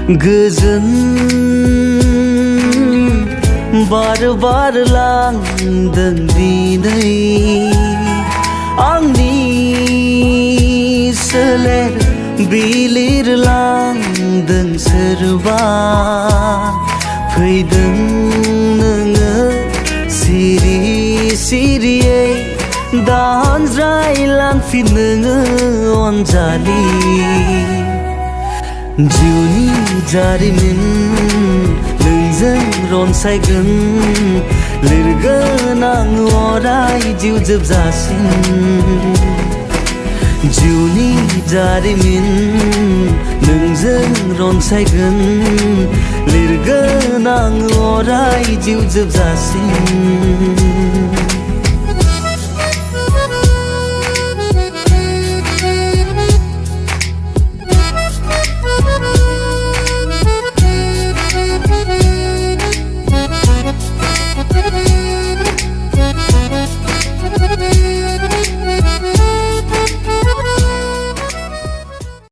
गोजोन बार बारलांदों दिनै आंनि सोलेर बिलिरलांदों सोरबा फैदों नोङो सिरि सिरियै दानज्रायलांफिन नोङो अनजालि जिउनि जारिमिन नोंजों रनसायगोन लिरगोन आं अराय जिउ जोबजासिम जिउनि जारिमिन नोंजों रनसायगोन लिरगोन आं अराय जिउ जोबजासिम